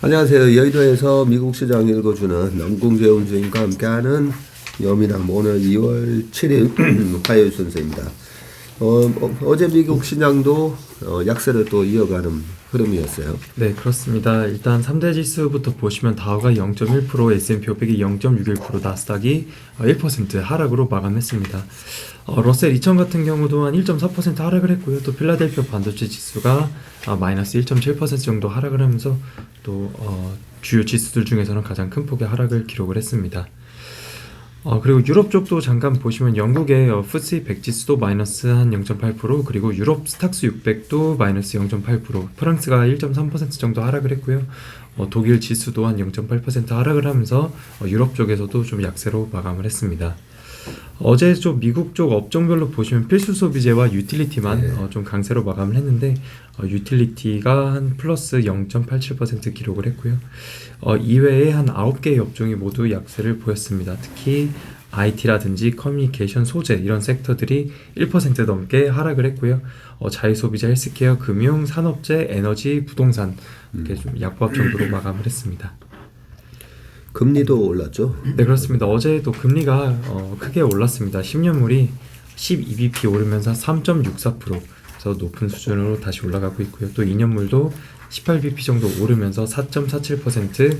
안녕하세요. 여의도에서 미국 시장 읽어주는 남궁재훈 주임과 함께하는 여미남 오늘 2월 7일 화요일 순서입니다. 어제 미국 시장도 약세를 또 이어가는 흐름이었어요. 네, 그렇습니다. 일단 3대 지수부터 보시면 다우가 0.1%, S&P 500이 0.61%, 나스닥이 1% 하락으로 마감했습니다. 러셀 2000 같은 경우도 한 1.4% 하락을 했고요. 또 필라델피아 반도체 지수가 마이너스 1.7% 정도 하락을 하면서 또 주요 지수들 중에서는 가장 큰 폭의 하락을 기록을 했습니다. 그리고 유럽 쪽도 잠깐 보시면 영국의 FTSE 100 지수도 마이너스 한 0.8%, 그리고 유럽 스탁스 600도 마이너스 0.8%, 프랑스가 1.3% 정도 하락을 했고요. 독일 지수도 한 0.8% 하락을 하면서 유럽 쪽에서도 좀 약세로 마감을 했습니다. 어제 좀 미국 쪽 업종별로 보시면 필수 소비재와 유틸리티만 좀 강세로 마감을 했는데 유틸리티가 한 플러스 0.87% 기록을 했고요. 이외에 한 9개의 업종이 모두 약세를 보였습니다. 특히 IT라든지 커뮤니케이션, 소재 이런 섹터들이 1% 넘게 하락을 했고요. 자유소비자, 헬스케어, 금융, 산업재, 에너지, 부동산 이렇게 좀 약보합 정도로 마감을 했습니다. 금리도 올랐죠? 네, 그렇습니다. 어제도 금리가 크게 올랐습니다. 10년물이 12bp 오르면서 3.64%, 그래서 높은 수준으로 다시 올라가고 있고요. 또 2년물도 18bp 정도 오르면서 4.47%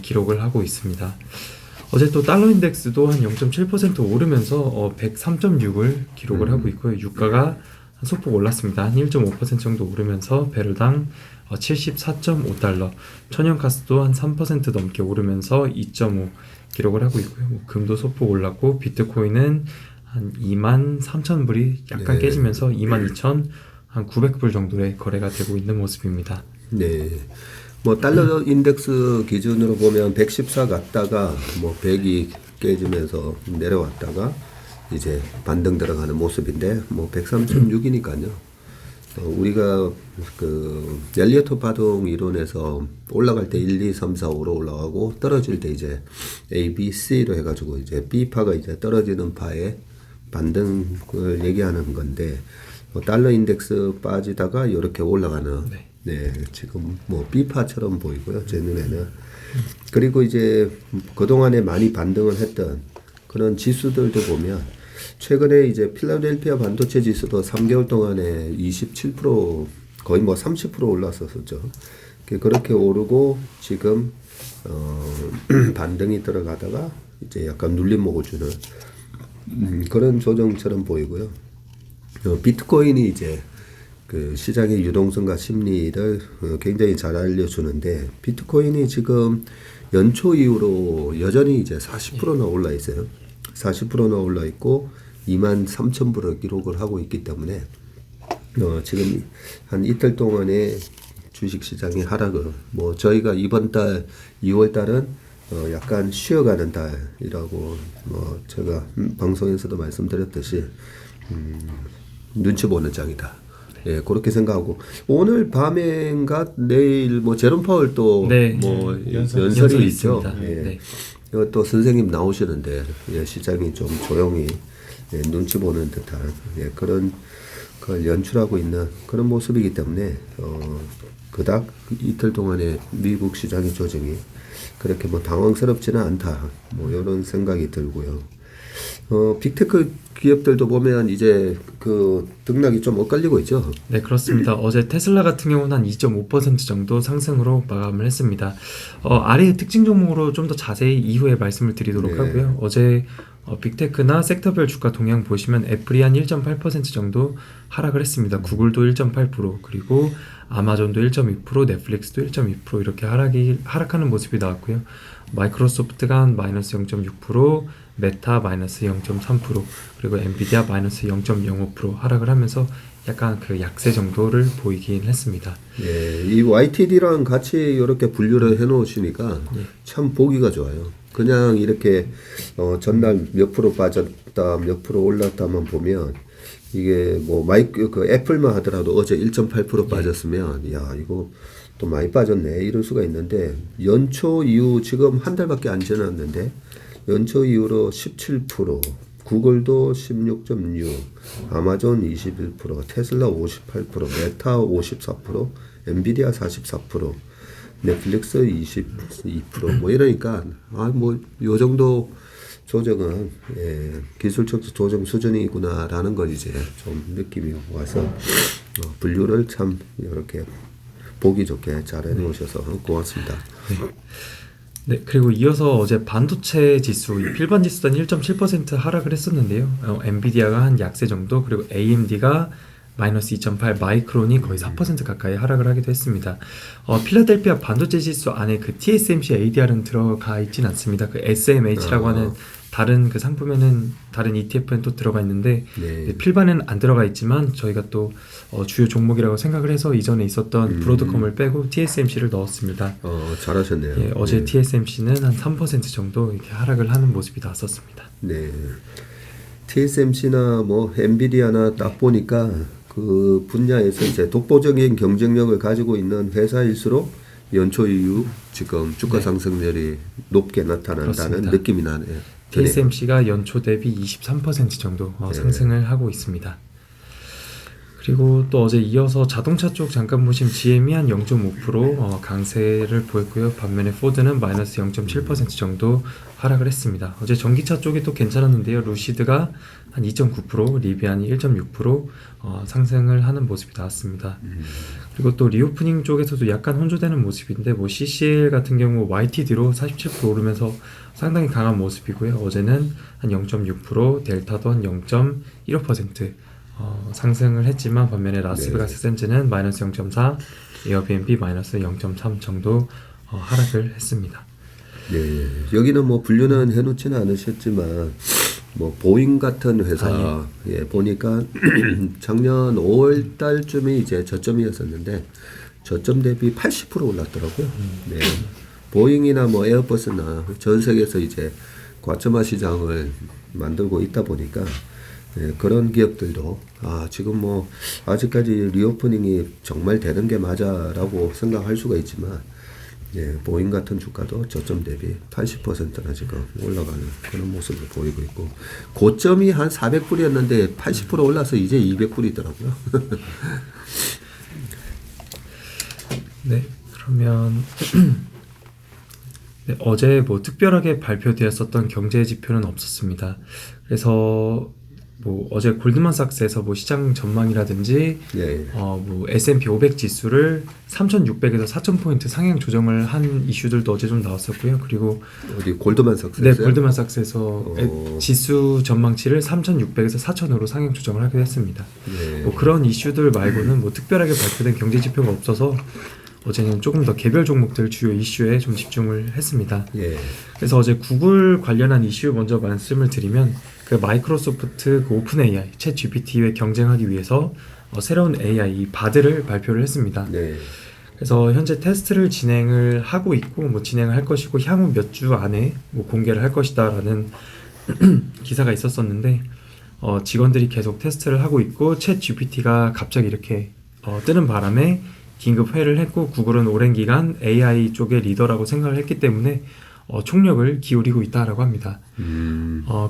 기록을 하고 있습니다. 어제 또 달러 인덱스도 한 0.7% 오르면서 103.6을 기록을 하고 있고요. 유가가 소폭 올랐습니다. 한 1.5% 정도 오르면서 배럴당 74.5달러, 천연가스도 한 3% 넘게 오르면서 2.5 기록을 하고 있고요. 금도 소폭 올랐고 비트코인은 한 23,000불이 약간 깨지면서 22,900불 정도의 거래가 되고 있는 모습입니다. 네. 뭐 달러 인덱스 기준으로 보면 114 갔다가 뭐 100이 깨지면서 내려왔다가 이제 반등 들어가는 모습인데 뭐 103.6이니까요. 우리가 그 엘리어트 파동 이론에서 올라갈 때 1, 2, 3, 4, 5로 올라가고 떨어질 때 이제 A, B, C로 해가지고 이제 B파가 이제 떨어지는 파의 반등을 얘기하는 건데 달러 인덱스 빠지다가 이렇게 올라가는 네, 지금 뭐 B파처럼 보이고요. 제 눈에는. 그리고 이제 그동안에 많이 반등을 했던 그런 지수들도 보면 최근에 이제 필라델피아 반도체 지수도 3개월 동안에 27% 거의 뭐 30% 올랐었었죠. 그렇게 오르고 지금 반등이 들어가다가 이제 약간 눌림목을 주는 그런 조정처럼 보이고요. 비트코인이 이제 그 시장의 유동성과 심리를 굉장히 잘 알려주는데 비트코인이 지금 연초 이후로 여전히 이제 40%나 올라 있어요. 40%나 올라 있고 23,000불을 기록을 하고 있기 때문에 지금 한 이틀 동안에 주식시장의 하락을 뭐 저희가 이번 달 2월 달은 약간 쉬어가는 달이라고 뭐 제가 방송에서도 말씀드렸듯이 눈치 보는 장이다. 예, 그렇게 생각하고 오늘 밤엔가 내일 뭐 제롬 파월 또 뭐 연설이 있죠. 예. 네. 또 선생님 나오시는데 시장이 좀 조용히 눈치 보는 듯한 그런 걸 연출하고 있는 그런 모습이기 때문에 그닥 이틀 동안의 미국 시장의 조정이 그렇게 뭐 당황스럽지는 않다. 뭐 이런 생각이 들고요. 빅테크 기업들도 보면 이제 그 등락이 좀 엇갈리고 있죠. 네, 그렇습니다. 어제 테슬라 같은 경우는 한 2.5% 정도 상승으로 마감을 했습니다. 아래의 특징 종목으로 좀 더 자세히 이후에 말씀을 드리도록 하고요. 어제 빅테크나 섹터별 주가 동향 보시면 애플이 한 1.8% 정도 하락을 했습니다. 구글도 1.8%, 그리고 아마존도 1.2%, 넷플릭스도 1.2% 이렇게 하락하는 모습이 나왔고요. 마이크로소프트가 한 마이너스 0.6%, 메타 마이너스 0.3%, 그리고 엔비디아 마이너스 0.05% 하락을 하면서 약간 그 약세 정도를 보이긴 했습니다. 예, 이 YTD랑 같이 이렇게 분류를 해놓으시니까 참 보기가 좋아요. 그냥 이렇게 전날 몇 프로 빠졌다, 몇 프로 올랐다만 보면 이게 뭐 그 애플만 하더라도 어제 1.8% 빠졌으면 야 이거 또 많이 빠졌네 이럴 수가 있는데 연초 이후 지금 한 달밖에 안 지났는데 연초 이후로 17%, 구글도 16.6, 아마존 21%, 테슬라 58%, 메타 54%, 엔비디아 44%, 넷플릭스 22%뭐 이러니까 뭐 요 정도 조정은 기술적 조정 수준이구나라는 걸 이제 좀 느낌이 와서 분류를 참 이렇게 보기 좋게 잘 해놓으셔서 고맙습니다. 네, 그리고 이어서 어제 반도체 지수, 이 필반 지수단 1.7% 하락을 했었는데요. 엔비디아가 한 약세 정도, 그리고 AMD가 마이너스 2.8, 마이크론이 거의 4% 가까이 하락을 하기도 했습니다. 필라델피아 반도체 지수 안에 그 TSMC ADR은 들어가 있진 않습니다. 그 SMH라고 하는 다른 그 상품에는 다른 ETF는 또 들어가 있는데 필반에는 안 들어가 있지만 저희가 또 주요 종목이라고 생각을 해서 이전에 있었던 브로드컴을 빼고 TSMC를 넣었습니다. 잘하셨네요. 예, 어제 TSMC는 한 3% 정도 이렇게 하락을 하는 모습이 나왔었습니다. 네. TSMC나 뭐 엔비디아나 딱 보니까 그 분야에서 이제 독보적인 경쟁력을 가지고 있는 회사일수록 연초 이후 지금 주가 상승률이 높게 나타난다는 그렇습니다. 느낌이 나네요. TSMC가 연초 대비 23% 정도 상승을 하고 있습니다. 그리고 또 어제 이어서 자동차 쪽 잠깐 보시면 GM이 한 0.5% 강세를 보였고요. 반면에 포드는 마이너스 0.7% 정도 하락을 했습니다. 어제 전기차 쪽이 또 괜찮았는데요. 루시드가 한 2.9%, 리비안이 1.6% 상승을 하는 모습이 나왔습니다. 그리고 또 리오프닝 쪽에서도 약간 혼조되는 모습인데 뭐 CCL 같은 경우 YTD로 47% 오르면서 상당히 강한 모습이고요. 어제는 한 0.6%, 델타도 한 0.15% 상승을 했지만 반면에 라스베가스 샌즈는 마이너스 0.4, 에어비앤비 마이너스 0.3 정도 하락을 했습니다. 네, 여기는 뭐 분류는 해놓지는 않으셨지만 뭐 보잉 같은 회사 보니까 작년 5월 달쯤이 이제 저점이었었는데 저점 대비 80% 올랐더라고요. 네, 보잉이나 뭐 에어버스나 전 세계에서 이제 과점화 시장을 만들고 있다 보니까 그런 기업들도 지금 뭐 아직까지 리오프닝이 정말 되는 게 맞아라고 생각할 수가 있지만 보잉 같은 주가도 저점 대비 80%나 지금 올라가는 그런 모습을 보이고 있고 고점이 한 400불이었는데 80% 올라서 이제 200불이더라고요. 네, 그러면 네, 어제 뭐 특별하게 발표되었었던 경제 지표는 없었습니다. 그래서 뭐 어제 골드만삭스에서 뭐 시장 전망이라든지 뭐 S&P 500 지수를 3,600에서 4,000포인트 상향 조정을 한 이슈들도 어제 좀 나왔었고요. 그리고 어디 골드만삭스에서? 네, 골드만삭스에서 지수 전망치를 3,600에서 4,000으로 상향 조정을 하기도 했습니다. 뭐 그런 이슈들 말고는 뭐 특별하게 발표된 경제 지표가 없어서 어제는 조금 더 개별 종목들 주요 이슈에 좀 집중을 했습니다. 그래서 어제 구글 관련한 이슈 먼저 말씀을 드리면 그 마이크로소프트 그 오픈 AI, 챗 GPT와 경쟁하기 위해서 새로운 AI 바드를 발표를 했습니다. 그래서 현재 테스트를 진행을 하고 있고 뭐 진행을 할 것이고 향후 몇 주 안에 뭐 공개를 할 것이다라는 기사가 있었었는데 직원들이 계속 테스트를 하고 있고 챗 GPT가 갑자기 이렇게 뜨는 바람에 긴급 회의를 했고 구글은 오랜 기간 AI 쪽의 리더라고 생각을 했기 때문에 총력을 기울이고 있다라고 합니다.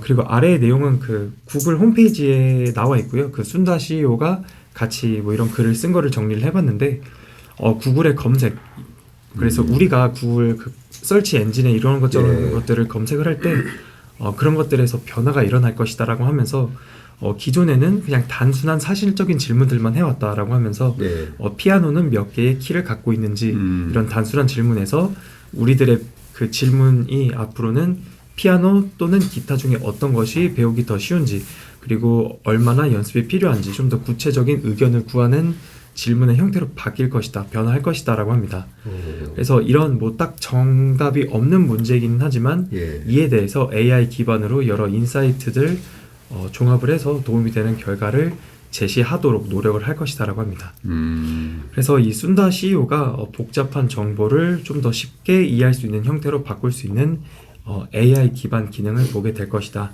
그리고 아래의 내용은 그 구글 홈페이지에 나와 있고요. 그 순다 CEO가 같이 뭐 이런 글을 쓴 거를 정리를 해봤는데 구글의 검색 그래서 우리가 구글 그 서치 엔진에 이런 것들을 검색을 할 때 그런 것들에서 변화가 일어날 것이다라고 하면서 기존에는 그냥 단순한 사실적인 질문들만 해왔다라고 하면서 피아노는 몇 개의 키를 갖고 있는지 이런 단순한 질문에서 우리들의 그 질문이 앞으로는 피아노 또는 기타 중에 어떤 것이 배우기 더 쉬운지 그리고 얼마나 연습이 필요한지 좀 더 구체적인 의견을 구하는 질문의 형태로 바뀔 것이다, 변화할 것이다 라고 합니다. 그래서 이런 뭐 딱 정답이 없는 문제이긴 하지만 이에 대해서 AI 기반으로 여러 인사이트들 종합을 해서 도움이 되는 결과를 제시하도록 노력을 할 것이다 라고 합니다. 그래서 이 순다 CEO가 복잡한 정보를 좀 더 쉽게 이해할 수 있는 형태로 바꿀 수 있는 AI 기반 기능을 보게 될 것이다.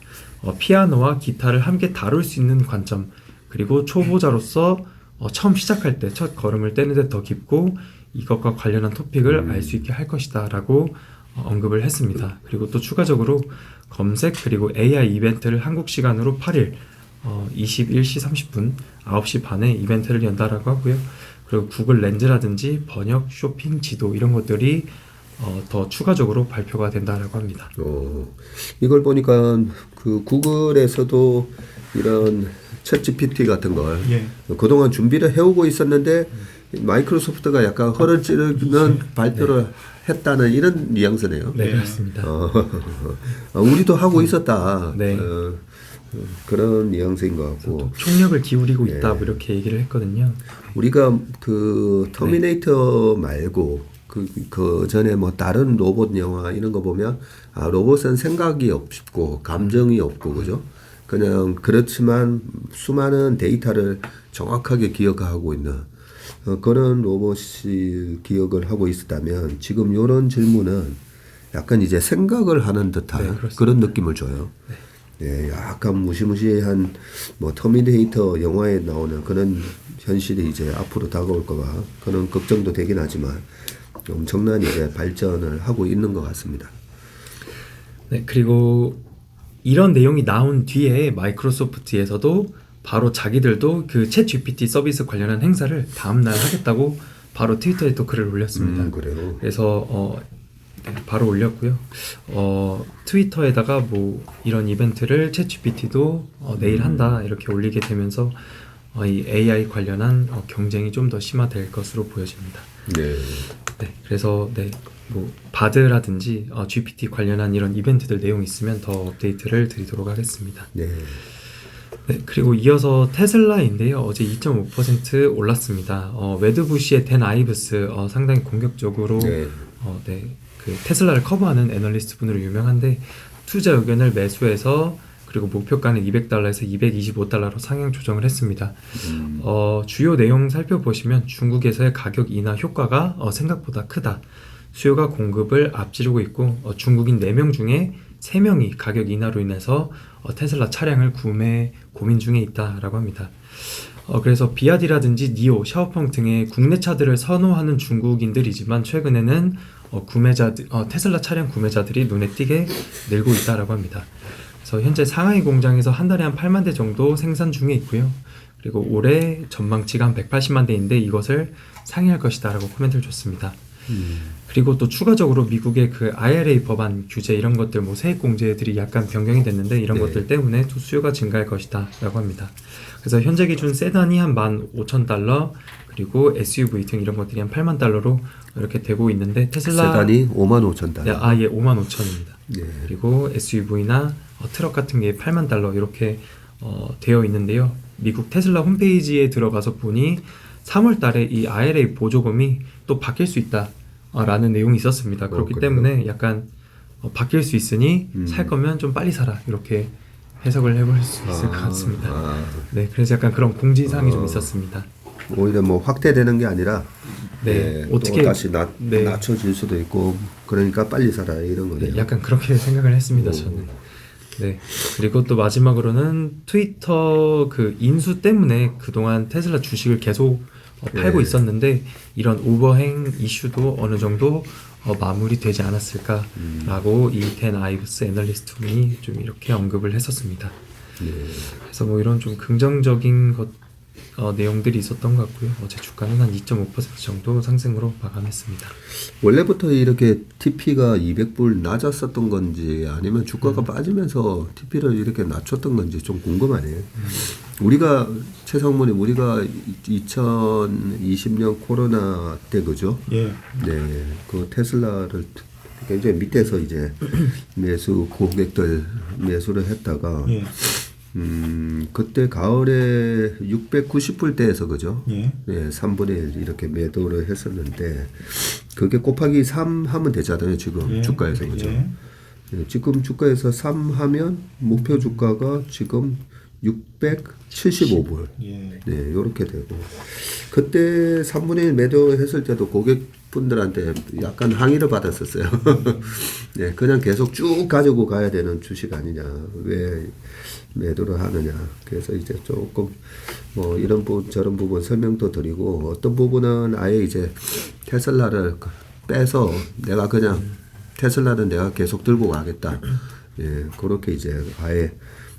피아노와 기타를 함께 다룰 수 있는 관점 그리고 초보자로서 처음 시작할 때 첫 걸음을 떼는 데 더 깊고 이것과 관련한 토픽을 알 수 있게 할 것이다 라고 언급을 했습니다. 그리고 또 추가적으로 검색 그리고 AI 이벤트를 한국 시간으로 8일 21시 30분 9시 반에 이벤트를 연다라고 하고요. 그리고 구글 렌즈라든지 번역, 쇼핑, 지도 이런 것들이 더 추가적으로 발표가 된다라고 합니다. 이걸 보니까 그 구글에서도 이런 챗 GPT 같은 걸 예. 그동안 준비를 해오고 있었는데 마이크로소프트가 약간 허를 찌르는 발표를 했다는 이런 뉘앙스네요. 네, 그렇습니다. 우리도 하고 있었다. 네. 그런 뉘앙스인 것 같고 또 총력을 기울이고 있다 뭐 이렇게 얘기를 했거든요. 우리가 그 터미네이터 말고 그 전에 뭐 다른 로봇 영화 이런 거 보면 로봇은 생각이 없고 감정이 없고 그죠? 그냥 그렇지만 수많은 데이터를 정확하게 기억하고 있는 그런 로봇이 기억을 하고 있었다면 지금 이런 질문은 약간 이제 생각을 하는 듯한 그런 느낌을 줘요. 네, 약간 무시무시한 뭐 터미네이터 영화에 나오는 그런 현실이 이제 앞으로 다가올까봐 그런 걱정도 되긴 하지만 엄청난 이제 발전을 하고 있는 것 같습니다. 네, 그리고 이런 내용이 나온 뒤에 마이크로소프트에서도 바로 자기들도 그 챗 GPT 서비스 관련한 행사를 다음날 하겠다고 바로 트위터에 또 글을 올렸습니다. 그래요. 그래서 바로 올렸고요. 트위터에다가 뭐 이런 이벤트를 챗 GPT도 내일 한다 이렇게 올리게 되면서 이 AI 관련한 경쟁이 좀 더 심화될 것으로 보여집니다. 네. 네, 그래서 뭐 바드라든지 GPT 관련한 이런 이벤트들 내용 있으면 더 업데이트를 드리도록 하겠습니다. 네. 네, 그리고 이어서 테슬라인데요. 어제 2.5% 올랐습니다. 웨드부시의 댄 아이브스 상당히 공격적으로 그 테슬라를 커버하는 애널리스트 분으로 유명한데 투자 의견을 매수해서 그리고 목표가는 $200에서 $225로 상향 조정을 했습니다. 주요 내용 살펴보시면 중국에서의 가격 인하 효과가 생각보다 크다. 수요가 공급을 앞지르고 있고 중국인 4명 중에 3명이 가격 인하로 인해서 테슬라 차량을 구매 고민 중에 있다라고 합니다. 그래서 비아디라든지 니오, 샤오펑 등의 국내 차들을 선호하는 중국인들이지만 최근에는 테슬라 차량 구매자들이 눈에 띄게 늘고 있다라고 합니다. 그래서 현재 상하이 공장에서 한 달에 한 8만 대 정도 생산 중에 있고요. 그리고 올해 전망치가 한 180만 대인데 이것을 상회할 것이다라고 코멘트를 줬습니다. 그리고 또 추가적으로 미국의 그 IRA 법안 규제 이런 것들 뭐 세액 공제들이 약간 변경이 됐는데 이런 것들 때문에 또 수요가 증가할 것이다라고 합니다. 그래서 현재 기준 세단이 한 $15,000 그리고 SUV 등 이런 것들이 한 $80,000로 이렇게 되고 있는데 테슬라 세단이 $55,000. 네, 예, 55,000입니다. 네. 그리고 SUV나 트럭 같은 게 $80,000 이렇게 되어 있는데요. 미국 테슬라 홈페이지에 들어가서 보니 3월 달에 이 IRA 보조금이 또 바뀔 수 있다라는 내용이 있었습니다. 그렇기 때문에 약간 바뀔 수 있으니 살 거면 좀 빨리 사라 이렇게 해석을 해볼 수 있을 것 같습니다. 네, 그래서 약간 그런 공지사항이 좀 있었습니다. 오히려 뭐 확대되는 게 아니라 어떻게 또 다시 낮춰질 수도 있고 그러니까 빨리 사라 이런 거네요. 네, 약간 그렇게 생각을 했습니다. 저는. 네. 그리고 또 마지막으로는 트위터 그 인수 때문에 그동안 테슬라 주식을 계속 팔고 있었는데 이런 오버행 이슈도 어느 정도 마무리되지 않았을까라고 이 댄 아이브스 애널리스트 분이 좀 이렇게 언급을 했었습니다. 그래서 뭐 이런 좀 긍정적인 내용들이 있었던 것 같고요. 어제 주가는 한 2.5% 정도 상승으로 마감했습니다. 원래부터 이렇게 TP가 200불 낮았었던 건지 아니면 주가가 빠지면서 TP를 이렇게 낮췄던 건지 좀 궁금하네요. 우리가 최상무님 우리가 2020년 코로나 때 그죠? 예. 네, 그 테슬라를 굉장히 밑에서 이제 고객들 매수를 했다가 그때 가을에 690불대에서 그죠? 네, 3분의 1 이렇게 매도를 했었는데 그게 곱하기 3 하면 되잖아요, 지금 주가에서 그죠? 네, 지금 주가에서 3 하면 목표 주가가 지금 675불. 네, 요렇게 되고 그때 3분의 1 매도했을 때도 고객분들한테 약간 항의를 받았었어요. 네, 그냥 계속 쭉 가지고 가야 되는 주식 아니냐. 왜 매도를 하느냐. 그래서 이제 조금 뭐 이런 부분 저런 부분 설명도 드리고 어떤 부분은 아예 이제 테슬라를 빼서 내가 그냥 테슬라는 내가 계속 들고 가겠다. 예, 그렇게 이제 아예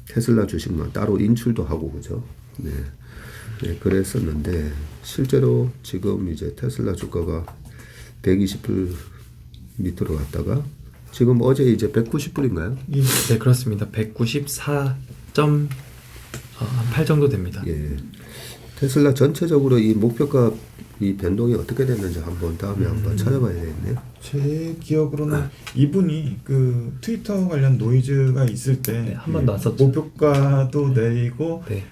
테슬라 주식만 따로 인출도 하고 그죠. 네. 예, 그랬었는데 실제로 지금 이제 테슬라 주가가 120불 밑으로 갔다가 지금 어제 이제 190불인가요? 네, 그렇습니다. 194.8 정도 됩니다. 예. 테슬라 전체적으로 이 목표가 이 변동이 어떻게 됐는지 한번 다음에 한번 찾아봐야 되겠네요. 제 기억으로는 이분이 그 트위터 관련 노이즈가 있을 때 네, 한 번도 왔었죠. 목표가도 내리고 네.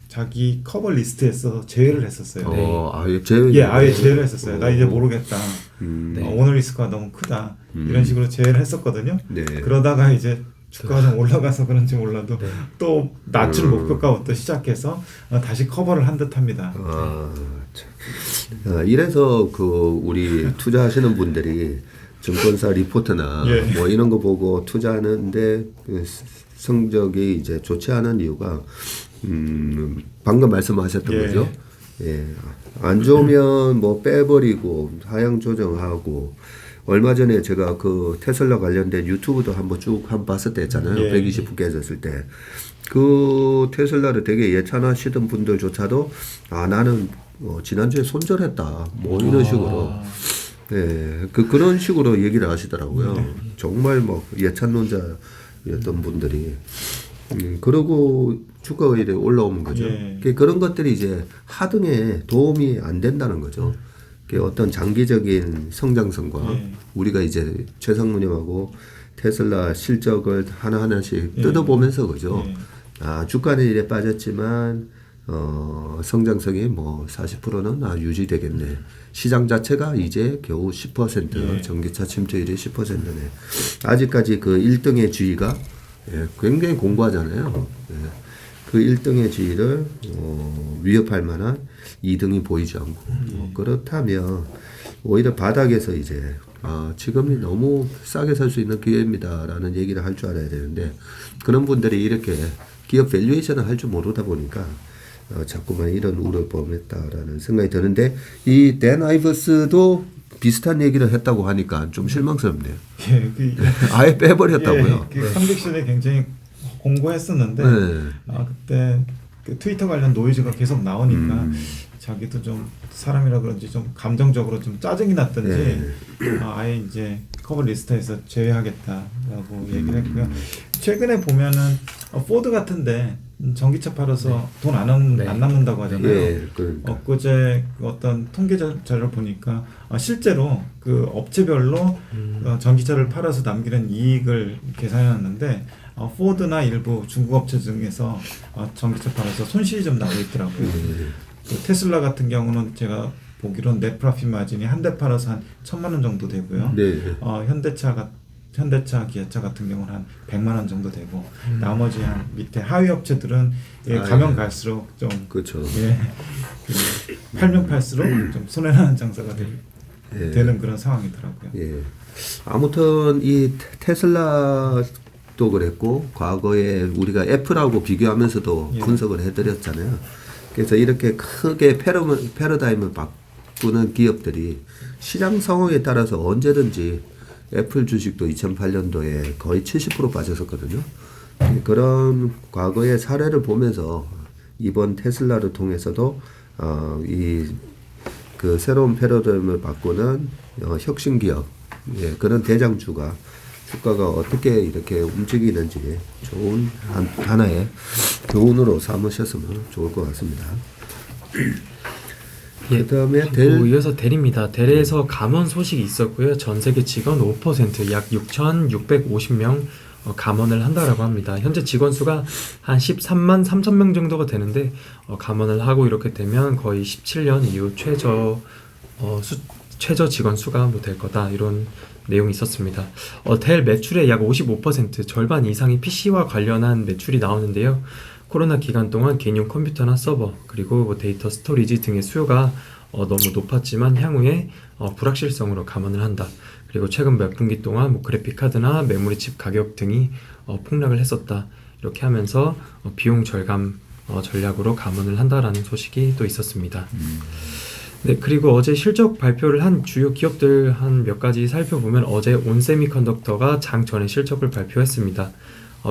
자기 커버 리스트에서 제외를 했었어요. 네. 아예 제외. 예, 아예 제외를 했었어요. 나 이제 모르겠다. 네. 오너 리스크가 너무 크다. 이런 식으로 제외를 했었거든요. 네. 그러다가 이제 주가가 좀 올라가서 그런지 몰라도 네. 또 낮출 목표가부터 시작해서 다시 커버를 한 듯합니다. 이래서 그 우리 투자하시는 분들이 증권사 리포트나 예. 뭐 이런 거 보고 투자하는데 그 성적이 이제 좋지 않은 이유가 방금 말씀하셨던 예. 거죠. 예. 안 좋으면 뭐 빼버리고 하향 조정하고 얼마 전에 제가 그 테슬라 관련된 유튜브도 한번 쭉 한번 봤을 때 했잖아요. 예. 120분 깨졌을 때. 그 테슬라를 되게 예찬하시던 분들조차도 나는 지난주에 손절했다. 뭐 이런 식으로. 예. 그런 식으로 얘기를 하시더라고요. 정말 뭐 예찬론자였던 분들이. 그러고 주가가 이래 올라오는 거죠. 예. 그런 것들이 이제 하등에 도움이 안 된다는 거죠. 어떤 장기적인 성장성과 예. 우리가 이제 최상무님하고 테슬라 실적을 하나하나씩 예. 뜯어보면서 그죠. 예. 주가는 이래 빠졌지만 성장성이 뭐 40%는 유지되겠네. 시장 자체가 이제 겨우 10% 예. 전기차 침투율이 10%네. 아직까지 그 1등의 주의가 굉장히 공고하잖아요. 그 1등의 지위를 위협할 만한 2등이 보이지 않고 그렇다면 오히려 바닥에서 이제 지금이 너무 싸게 살 수 있는 기회입니다라는 얘기를 할 줄 알아야 되는데 그런 분들이 이렇게 기업 밸류에이션을 할 줄 모르다 보니까 자꾸만 이런 우려를 범했다라는 생각이 드는데 이 댄 아이버스도 비슷한 얘기를 했다고 하니까 좀 실망스럽네요. 예, 아예 빼버렸다고요. 그 컨빅션이 굉장히 공고했었는데 네. 그때 그 트위터 관련 노이즈가 계속 나오니까 자기도 좀 사람이라 그런지 좀 감정적으로 좀 짜증이 났던지 네. 아예 이제 커버 리스트에서 제외하겠다라고 얘기를 했고요. 최근에 보면은 포드 같은데 전기차 팔아서 돈 안 네. 남는다고 하잖아요. 예, 그러니까. 엊그제 어떤 통계 자료를 보니까 실제로 그 업체별로 전기차를 팔아서 남기는 이익을 계산해놨는데 포드나 일부 중국 업체 중에서 전기차 팔아서 손실이 좀 나고 있더라고요. 그 테슬라 같은 경우는 제가 보기로는 넷 프로핏 마진이 한 대 팔아서 한 1,000만 원 정도 되고요. 네. 현대차, 기아차 같은 경우는 한 100만 원 정도 되고 나머지 한 밑에 하위 업체들은 가면 갈수록 좀 그렇죠. 팔면 팔수록 좀 손해나는 장사가 예. 되는 그런 상황이더라고요. 예. 아무튼 이 테슬라도 그랬고 과거에 우리가 애플하고 비교하면서도 예. 분석을 해드렸잖아요. 그래서 이렇게 크게 패러다임을 바꾸는 기업들이 시장 상황에 따라서 언제든지 애플 주식도 2008년도에 거의 70% 빠졌었거든요. 그런 과거의 사례를 보면서 이번 테슬라를 통해서도 그 새로운 패러다임을 바꾸는 혁신 기업, 그런 대장주가 주가가 어떻게 이렇게 움직이는지 좋은 하나의 교훈으로 삼으셨으면 좋을 것 같습니다. 그다음에 또 이어서 델입니다. 델에서 감원 소식이 있었고요. 전 세계 직원 5% 약 6,650명 감원을 한다라고 합니다. 현재 직원 수가 한 13만 3천 명 정도가 되는데 감원을 하고 이렇게 되면 거의 17년 이후 최저 직원 수가 뭐 될 거다 이런 내용이 있었습니다. 델 매출의 약 55% 절반 이상이 PC와 관련한 매출이 나오는데요. 코로나 기간 동안 개인용 컴퓨터나 서버 그리고 뭐 데이터 스토리지 등의 수요가 너무 높았지만 향후에 불확실성으로 감원을 한다. 그리고 최근 몇 분기 동안 뭐 그래픽 카드나 메모리 칩 가격 등이 폭락을 했었다. 이렇게 하면서 비용 절감 전략으로 감원을 한다라는 소식이 또 있었습니다. 네, 그리고 어제 실적 발표를 한 주요 기업들 한 몇 가지 살펴보면 어제 온세미컨덕터가 장 전에 실적을 발표했습니다.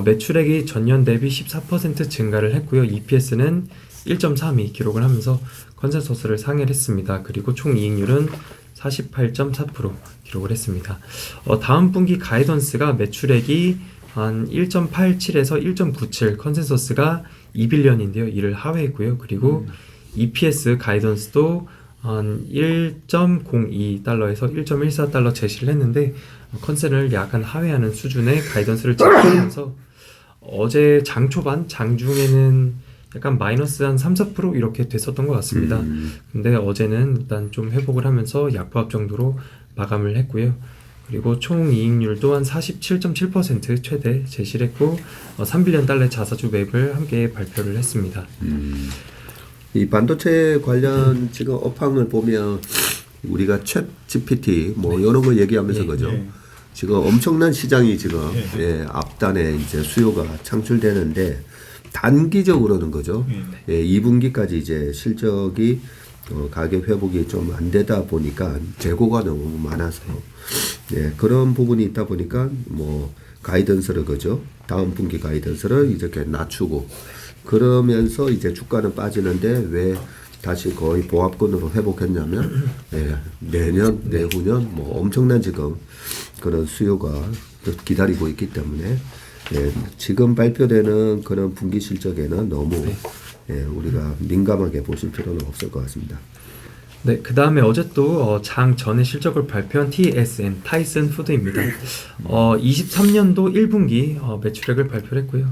매출액이 전년 대비 14% 증가를 했고요. EPS는 1.32 기록을 하면서 컨센서스를 상회를 했습니다. 그리고 총 이익률은 48.4% 기록을 했습니다. 다음 분기 가이던스가 매출액이 한 1.87에서 1.97, 컨센서스가 2빌리언인데요. 이를 하회했고요. 그리고 EPS 가이던스도 한 1.02달러에서 1.14달러 제시를 했는데 컨센을 약간 하회하는 수준의 가이던스를 제시하면서 어제 장 초반, 장 중에는 약간 마이너스 한 3-4% 이렇게 됐었던 것 같습니다. 근데 어제는 일단 좀 회복을 하면서 약보합 정도로 마감을 했고요. 그리고 총 이익률도 한 47.7% 최대 제시를 했고 3빌리언 달러의 자사주 매입을 함께 발표를 했습니다. 이 반도체 관련 지금 업황을 보면 우리가 챗 GPT 뭐 이런 거 얘기하면서 그죠? 지금 엄청난 시장이 지금 앞단에 이제 수요가 창출되는데 단기적으로는 거죠. 2분기까지 이제 실적이 가격 회복이 좀 안 되다 보니까 재고가 너무 많아서 그런 부분이 있다 보니까 뭐 가이던스를 그죠? 다음 분기 가이던스를 이렇게 낮추고 그러면서 이제 주가는 빠지는데 왜 다시 거의 보합권으로 회복했냐면 내년, 내후년 뭐 엄청난 지금 그런 수요가 기다리고 있기 때문에 지금 발표되는 그런 분기 실적에는 너무 우리가 민감하게 보실 필요는 없을 것 같습니다. 네, 그 다음에 어제 또 장 전에 실적을 발표한 TSM, 타이슨 푸드입니다. 23년도 1분기 매출액을 발표를 했고요.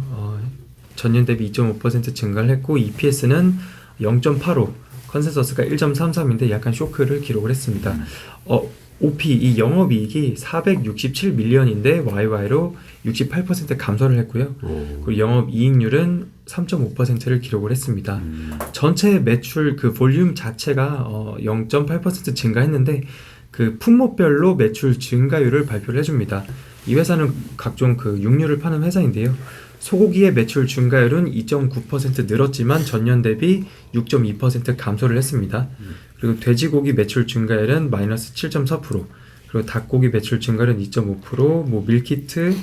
전년 대비 2.5% 증가를 했고 EPS는 0.85, 컨센서스가 1.33인데 약간 쇼크를 기록을 했습니다. OP, 이 영업이익이 467밀리언인데 YY로 68% 감소를 했고요. 그리고 영업이익률은 3.5%를 기록을 했습니다. 전체 매출 그 볼륨 자체가 0.8% 증가했는데 그 품목별로 매출 증가율을 발표를 해줍니다. 이 회사는 각종 그 육류를 파는 회사인데요. 소고기의 매출 증가율은 2.9% 늘었지만 전년 대비 6.2% 감소를 했습니다. 그리고 돼지고기 매출 증가율은 마이너스 7.4%, 그리고 닭고기 매출 증가율은 2.5%, 뭐 밀키트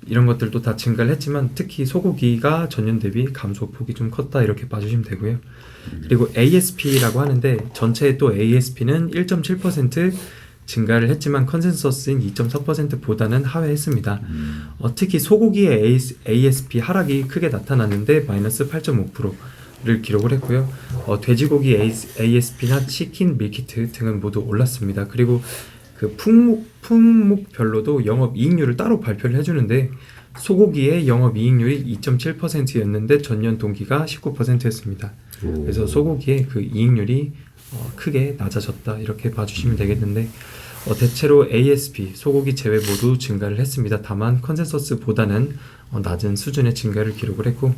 이런 것들도 다 증가를 했지만 특히 소고기가 전년 대비 감소폭이 좀 컸다 이렇게 봐주시면 되고요. 그리고 ASP라고 하는데 전체의 또 ASP는 1.7% 증가를 했지만 컨센서스인 2.4%보다는 하회했습니다. 특히 소고기의 ASP 하락이 크게 나타났는데 마이너스 8.5%를 기록을 했고요. 돼지고기 ASP나 치킨, 밀키트 등은 모두 올랐습니다. 그리고 그 품목별로도 영업이익률을 따로 발표를 해주는데 소고기의 영업이익률이 2.7%였는데 전년 동기가 19%였습니다. 그래서 소고기의 그 이익률이 크게 낮아졌다 이렇게 봐주시면 되겠는데 대체로 ASP, 소고기 제외 모두 증가를 했습니다. 다만 컨센서스보다는 낮은 수준의 증가를 기록을 했고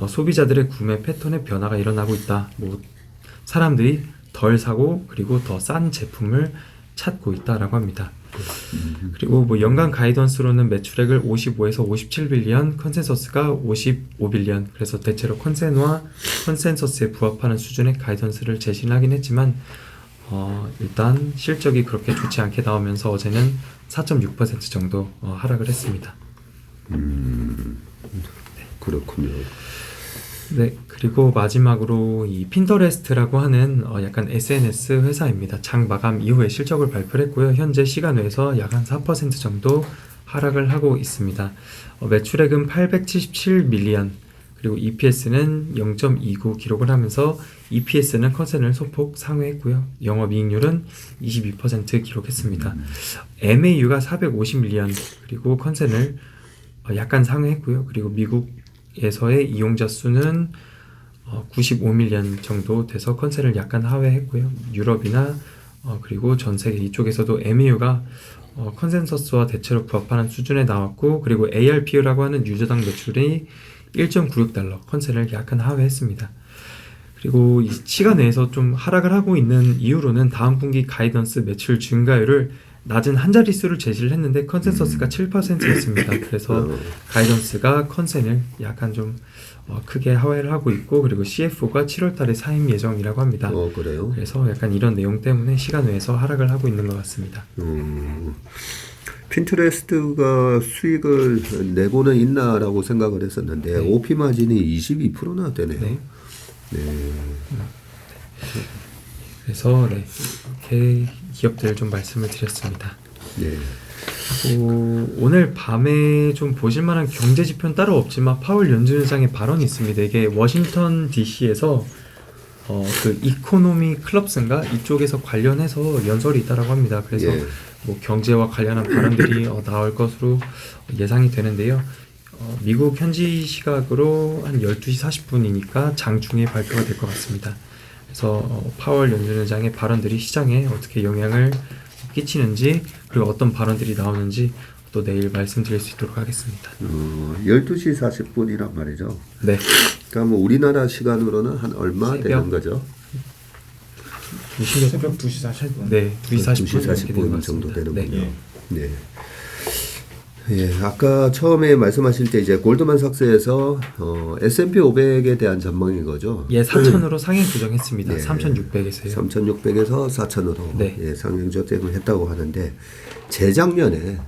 소비자들의 구매 패턴의 변화가 일어나고 있다. 뭐 사람들이 덜 사고 그리고 더 싼 제품을 찾고 있다라고 합니다. 그리고 뭐 연간 가이던스로는 매출액을 55에서 57빌리언, 컨센서스가 55빌리언. 그래서 대체로 컨센서스에 부합하는 수준의 가이던스를 제시는 하긴 했지만 일단 실적이 그렇게 좋지 않게 나오면서 어제는 4.6% 정도 하락을 했습니다. 그렇군요. 네, 그리고 마지막으로 이 핀터레스트라고 하는 약간 SNS 회사입니다. 장 마감 이후에 실적을 발표를 했고요. 현재 시간 외에서 약 한 4% 정도 하락을 하고 있습니다. 매출액은 877밀리언, 그리고 EPS는 0.29 기록을 하면서 EPS는 컨센을 소폭 상회했고요. 영업이익률은 22% 기록했습니다. MAU가 450밀리언, 그리고 컨센을 약간 상회했고요. 그리고 미국에서의 이용자 수는 95밀리언 정도 돼서 컨센을 약간 하회했고요. 유럽이나 그리고 전 세계 이쪽에서도 MAU가 컨센서스와 대체로 부합하는 수준에 나왔고, 그리고 ARPU라고 하는 유저당 매출이 1.96달러, 컨센을 약간 하회했습니다. 그리고 이 시간 내에서 좀 하락을 하고 있는 이유로는 다음 분기 가이던스 매출 증가율을 낮은 한 자릿수를 제시를 했는데 컨센서스가 7%였습니다. 그래서 가이던스가 컨센을 약간 좀 크게 하회를 하고 있고, 그리고 CFO가 7월 달에 사임 예정이라고 합니다. 그래요? 그래서 약간 이런 내용 때문에 시간 외에서 하락을 하고 있는 것 같습니다. 핀트레스트가 수익을 내고는 있나라고 생각을 했었는데 OP 마진이 22%나 되네요. 네. 네. 그래서 네, 이렇게 기업들 좀 말씀을 드렸습니다. 네. 오늘 밤에 좀 보실만한 경제 지표는 따로 없지만 파월 연준의장의 발언이 있습니다. 이게 워싱턴 D.C.에서 그 이코노미 클럽스인가 이쪽에서 관련해서 연설이 있다라고 합니다. 그래서 예. 뭐 경제와 관련한 발언들이 나올 것으로 예상이 되는데요. 미국 현지 시각으로 한 12시 40분이니까 장중에 발표가 될 것 같습니다. 그래서 파월 연준의장의 발언들이 시장에 어떻게 영향을 끼치는지 그리고 어떤 발언들이 나오는지 또 내일 말씀드릴 수 있도록 하겠습니다. 12시 40분이란 말이죠. 네. 그러니까 뭐 우리나라 시간으로는 한 얼마 새벽. 되는 거죠? 새벽 2시 40분. 네, 2시 40분, 2시 40분 정도 네. 되는군요. 네. 예, 아까 처음에 말씀하실 때 이제 골드만삭스에서 S&P 500에 대한 전망인 거죠. 예, 4천으로 상향 조정했습니다. 네. 3,600에서요. 3,600에서 4,000으로 네. 예, 상향 조정을 했다고 하는데 재작년에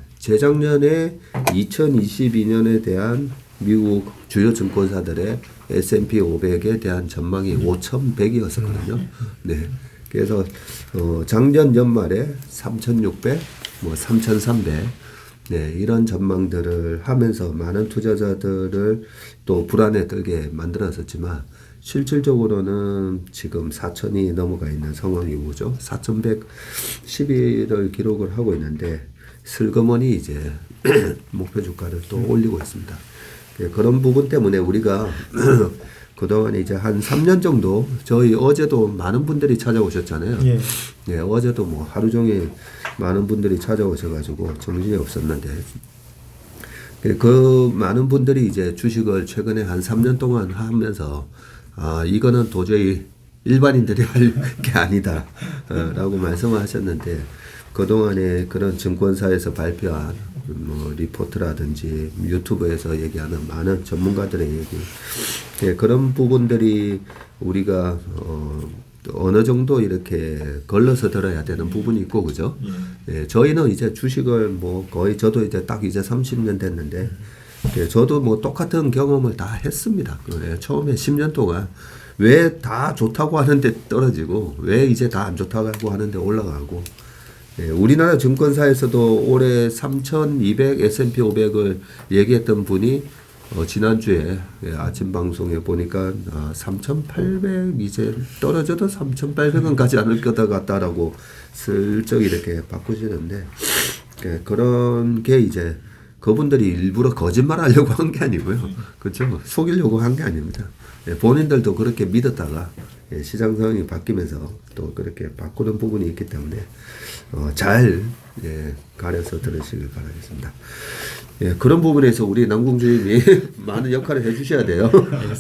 2022년에 대한 미국 주요 증권사들의 S&P 500에 대한 전망이 5,100이었었거든요. 네. 그래서 작년 연말에 3,600, 뭐 3,300 네, 이런 전망들을 하면서 많은 투자자들을 또 불안에 떨게 만들었었지만 실질적으로는 지금 4,000이 넘어가 있는 상황이고죠. 4,111을 기록을 하고 있는데 슬그머니 이제 목표 주가를 또 올리고 있습니다. 그런 부분 때문에 우리가 그동안 이제 한 3년 정도 저희 어제도 많은 분들이 찾아오셨잖아요. 예. 네, 어제도 뭐 하루 종일 많은 분들이 찾아오셔가지고 정신이 없었는데 그 많은 분들이 이제 주식을 최근에 한 3년 동안 하면서 이거는 도저히 일반인들이 할 게 아니다 라고 말씀을 하셨는데 그동안에 그런 증권사에서 발표한 뭐 리포트라든지 유튜브에서 얘기하는 많은 전문가들의 얘기 그런 부분들이 우리가 어느 정도 이렇게 걸러서 들어야 되는 부분이 있고 그죠? 예, 저희는 이제 주식을 뭐 거의 저도 이제 딱 이제 30년 됐는데 예, 저도 뭐 똑같은 경험을 다 했습니다. 예, 처음에 10년 동안 왜 다 좋다고 하는데 떨어지고 왜 이제 다 안 좋다고 하는데 올라가고 예, 우리나라 증권사에서도 올해 3,200 S&P 500을 얘기했던 분이 지난주에 예, 아침 방송에 보니까 3,800 이제 떨어져도 3,800원 가지 않을 거다 같다라고 슬쩍 이렇게 바꾸시는데 예, 그런 게 이제 그분들이 일부러 거짓말하려고 한 게 아니고요. 그렇죠? 속이려고 한 게 아닙니다. 예, 본인들도 그렇게 믿었다가 예, 시장 상황이 바뀌면서 또 그렇게 바꾸는 부분이 있기 때문에 잘 예, 가려서 들으시길 바라겠습니다. 예, 그런 부분에서 우리 남궁주임이 많은 역할을 해주셔야 돼요.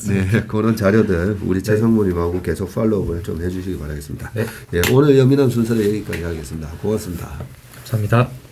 네, 그런 자료들 우리 최상무님하고 계속 팔로우를 좀 해주시기 바라겠습니다. 네. 예, 오늘 연민한 순서를 여기까지 하겠습니다. 고맙습니다. 감사합니다.